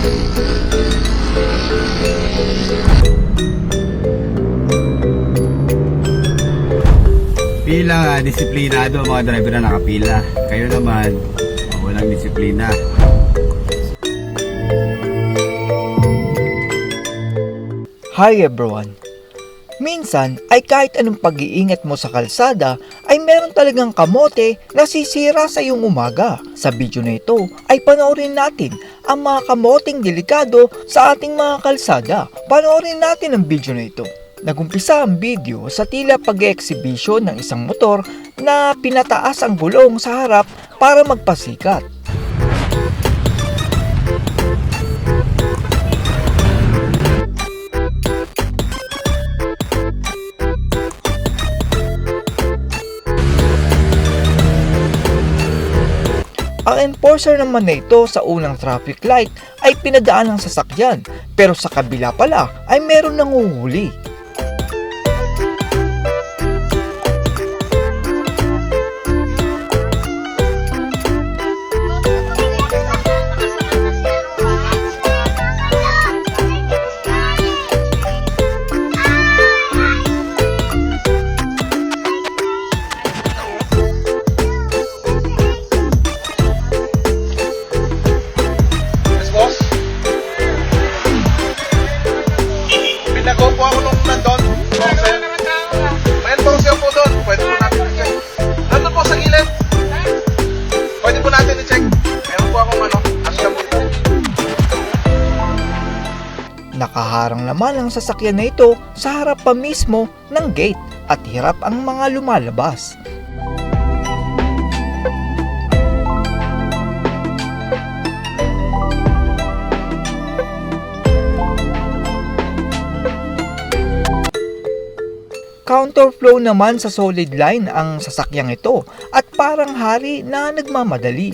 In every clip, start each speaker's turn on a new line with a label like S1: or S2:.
S1: Pila, disiplinado mga driver na nakapila. Kayo naman, walang disiplina.
S2: Hi everyone! Minsan ay kahit anong pag-iingat mo sa kalsada ay meron talagang kamote na sisira sa iyong umaga. Sa video na ito ay panoorin natin ang mga kamoteng delikado sa ating mga kalsada. Panoorin natin ang video na ito. Nagumpisa ang video sa tila pag-exhibition ng isang motor na pinataas ang gulong sa harap para magpasikat. Ang enforcer naman na ito sa unang traffic light ay pinadaan ng sasakyan, pero sa kabila pala ay meron nanguhuli.
S3: Pinago po ako nung nandun. May enforcer po doon. Pwede po natin i-check. Nandun po sa gilid. Pwede po natin i-check. Meron po akong asya po.
S2: Nakaharang naman ang sasakyan na ito sa harap pa mismo ng gate at hirap ang mga lumalabas. Counterflow naman sa solid line ang sasakyang ito at parang hari na nagmamadali.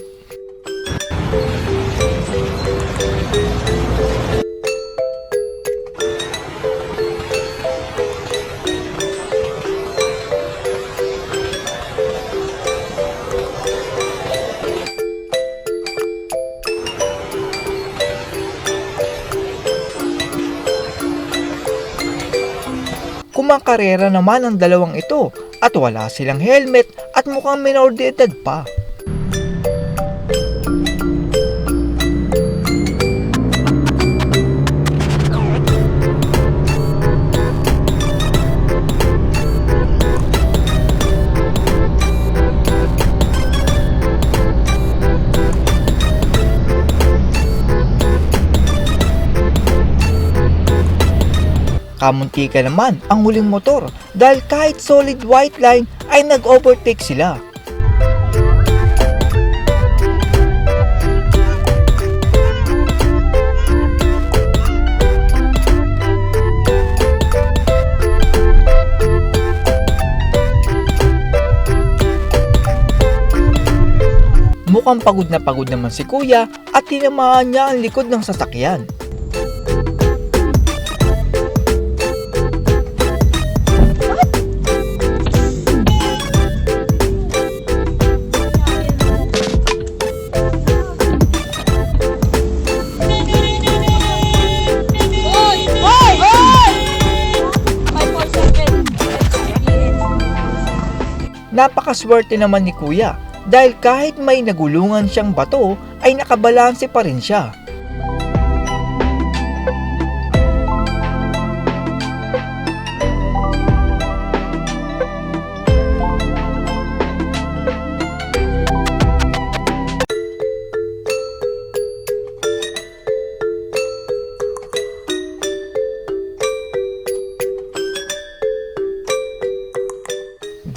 S2: Kumakarera naman ang dalawang ito at wala silang helmet at mukhang minor de edad pa. Kamuntika naman ang huling motor dahil kahit solid white line ay nag-overtake sila. Mukhang pagod naman si kuya at tinamaan niya ang likod ng sasakyan. Napakaswerte naman ni kuya dahil kahit may nagulungan siyang bato ay nakabalanse pa rin siya.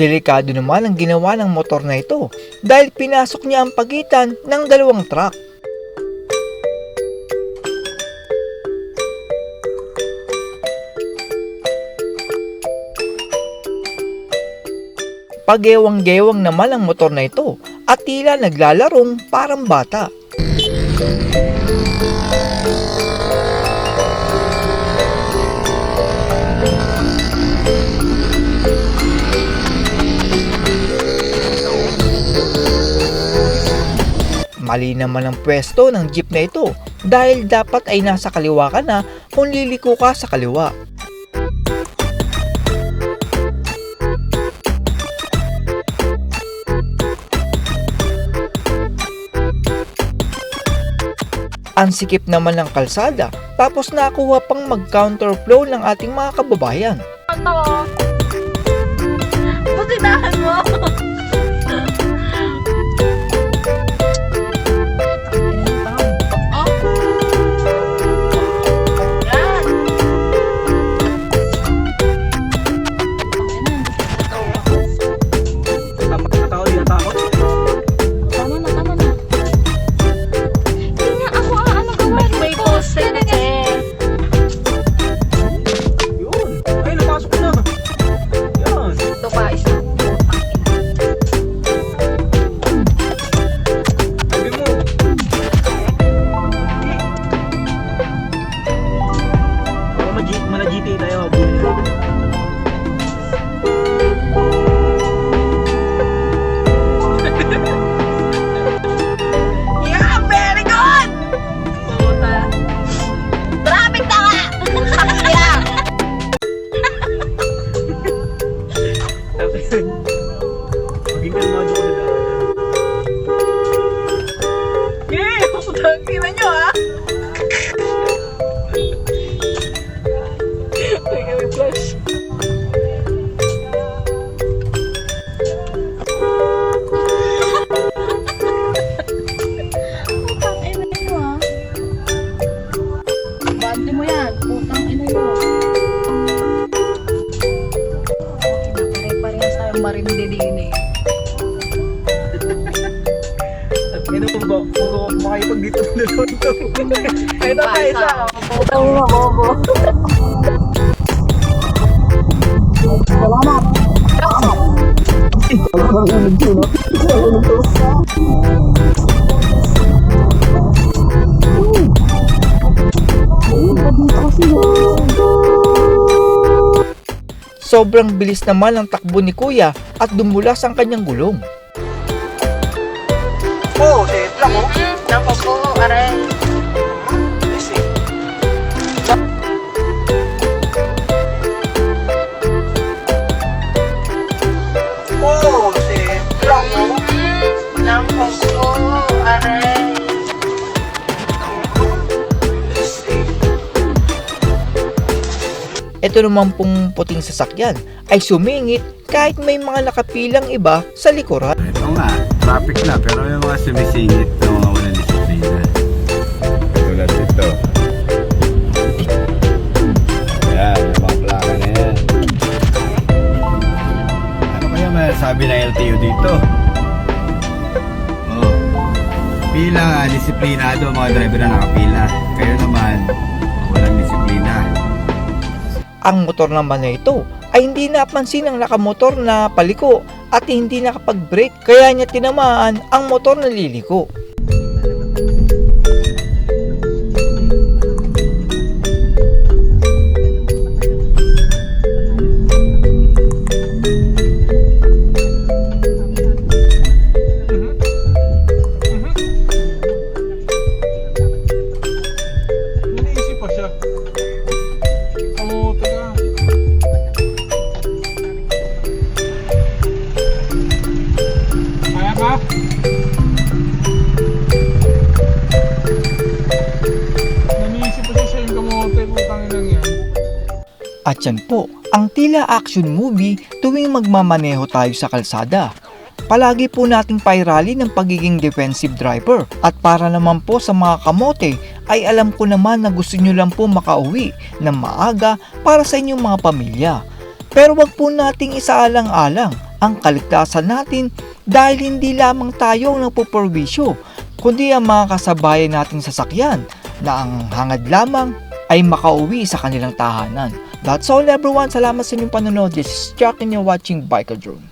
S2: Delikado naman ang ginawa ng motor na ito dahil pinasok niya ang pagitan ng dalawang truck. Pagewang-gewang naman ang motor na ito at tila naglalarong parang bata. Mali naman ang pwesto ng jeep na ito dahil dapat ay nasa kaliwa ka na kung liliko ka sa kaliwa. Ang sikip naman ng kalsada tapos nakuha pang mag-counterflow ng ating mga kababayan.
S4: Ito. Pusinahan mo.
S3: Maging kalmado ko na dahil.
S4: Yeah! Putangin na nyo ah! May kami flash. Putang ina nyo ah! Bante mo yan! Putang ina nyo! Pare-parehas tayo marindidini.
S3: Ano po ba? Kung makipag dito na doon. Ay, ito tayo isa.
S4: Putang ina bobo. Salamat.
S2: Sobrang bilis naman ang takbo ni Kuya at dumulas ang kanyang gulong.
S3: Oo, set lang oh.
S4: Nako po, aray.
S3: Oo, set lang oh.
S4: Nako po, aray.
S2: Ito naman pong puting sasakyan ay sumingit kahit may mga nakapilang iba sa likuran.
S1: Ito nga, traffic na pero yung mga sumisingit na mga walang disiplina. Tulad ito. Ayan, yung mga plaka na yan. Ano kaya masasabi ng LTO dito? Oh, pila nga, disiplinado ang mga driver na nakapila. Kayo naman, walang disiplina.
S2: Ang motor naman na ito ay hindi napansin ng nakamotor na paliko at hindi nakapag-brake kaya niya tinamaan ang motor na liliko.
S3: Naniisip pa siya. Kamuti ka. Kaya ba? Naniisip pa siya yung kamote. Putang inang yan.
S2: At yan po, ang tila action movie tuwing magmamaneho tayo sa kalsada. Palagi po nating pairali ng pagiging defensive driver. At para naman po sa mga kamote, ay alam ko naman na gusto nyo lang po makauwi ng maaga para sa inyong mga pamilya. Pero wag po nating isaalang-alang ang kaligtasan natin dahil hindi lamang tayo ang nagpuperwisyo, kundi ang mga kasabayan nating sasakyan na ang hangad lamang ay makauwi sa kanilang tahanan. That's all everyone. Salamat sa inyong panonood. This is Jack and you're watching Biker Drone.